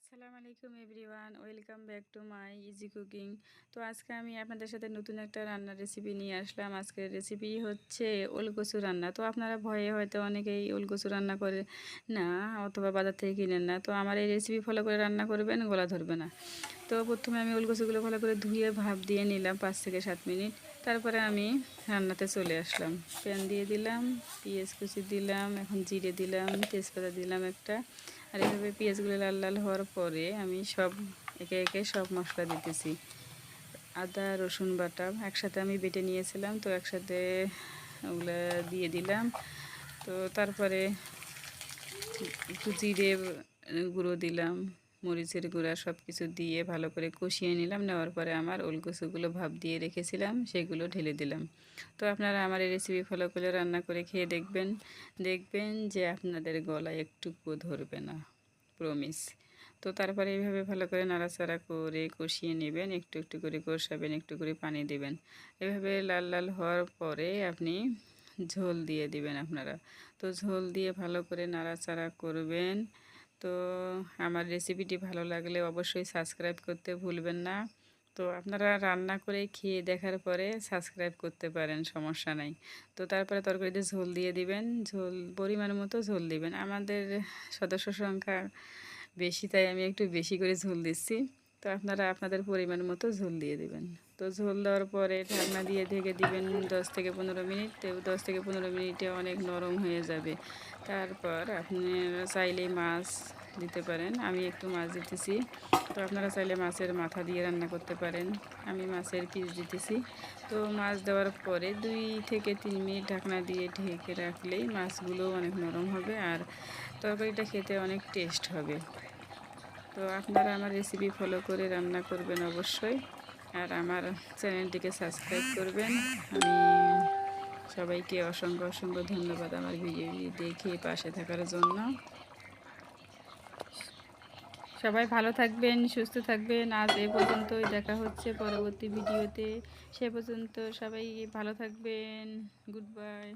আসসালামু আলাইকুম everyone, welcome back to my easy cooking. তো আজকে আমি আপনাদের সাথে নতুন একটা রান্নার রেসিপি নিয়ে আসলাম। আজকের রেসিপি হচ্ছে ওলকচু রান্না। তো আপনারা ভয়ে হয়তো অনেকেই ওলকচু রান্না করে না, অথবা বাজার থেকে কিনেন না। তো আমার এই রেসিপি ফলো করে রান্না করবেন, গলা ধরবে না। তো প্রথমে আমি ওলকচুগুলো ভালো করে ধুয়ে ভাপ দিয়ে নিলাম 5 থেকে 7 মিনিট। তারপরে আমি রান্নাতে চলে আসলাম। প্যান দিয়ে দিলাম, পেঁয়াজ কুচি দিলাম, এখন জিরে দিলাম, তেজপাতা দিলাম একটা। আর এইভাবে পেঁয়াজগুলো লাল লাল হওয়ার পরে আমি সব একে একে সব মশলা দিতেছি। আদা রসুন বাটা একসাথে আমি বেটে নিয়েছিলাম, তো একসাথে ওগুলো দিয়ে দিলাম। তো তারপরে একটু জিরে গুঁড়ো দিলাম, মরিচের গুঁড়া, সব কিছু দিয়ে ভালো করে কষিয়ে নিলাম। নেওয়ার পরে আমার ওলকচুগুলো ভাপ দিয়ে রেখেছিলাম সেগুলো ঢেলে দিলাম। তো আপনারা আমার এই রেসিপি ফলো করে রান্না করে খেয়ে দেখবেন, দেখবেন যে আপনাদের গলায় একটুকুও ধরবে না, প্রমিস। তো তারপরে এইভাবে ভালো করে নাড়াচাড়া করে কষিয়ে নেবেন, একটু একটু করে কষাবেন, একটু করে পানি দেবেন। এভাবে লাল লাল হওয়ার পরে আপনি ঝোল দিয়ে দিবেন আপনারা। তো ঝোল দিয়ে ভালো করে নাড়াচাড়া করবেন। তো আমার রেসিপিটি ভালো লাগলে অবশ্যই সাবস্ক্রাইব করতে ভুলবেন না। তো আপনারা রান্না করে খেয়ে দেখার পরে সাবস্ক্রাইব করতে পারেন, সমস্যা নাই। তো তারপরে তরকারিতে ঝোল দিয়ে দিবেন, ঝোল পরিমাণ মতো ঝোল দিবেন। আমাদের সদস্য সংখ্যা বেশি, তাই আমি একটু বেশি করে ঝোল দিচ্ছি। তো আপনারা আপনাদের পরিমাণ মতো ঝোল দিয়ে দিবেন। তো ঝোল দেওয়ার পরে ঢাকনা দিয়ে ঢেকে দিবেন 10 থেকে 15 মিনিট। তো 10 থেকে 15 মিনিটে অনেক নরম হয়ে যাবে। তারপর আপনারা চাইলে মাছ দিতে পারেন, আমি একটু মাছ দিতেছি। তো আপনারা চাইলে মাছের মাথা দিয়ে রান্না করতে পারেন, আমি মাছের পিস দিতেছি। তো মাছ দেওয়ার পরে 2 থেকে 3 মিনিট ঢাকনা দিয়ে ঢেকে রাখলেই মাছগুলো অনেক নরম হবে আর তরকারিটা খেতে অনেক টেস্ট হবে। তো আপনারা আমার রেসিপি ফলো করে রান্না করবেন অবশ্যই, আর আমার চ্যানেলটিকে সাবস্ক্রাইব করবেন। আমি সবাইকে অসংখ্য অসংখ্য ধন্যবাদ আমার ভিডিওটি দেখে পাশে থাকার জন্য। সবাই ভালো থাকবেন, সুস্থ থাকবেন। আজ এ পর্যন্তই, দেখা হচ্ছে পরবর্তী ভিডিওতে। সে পর্যন্ত সবাই ভালো থাকবেন। Good bye.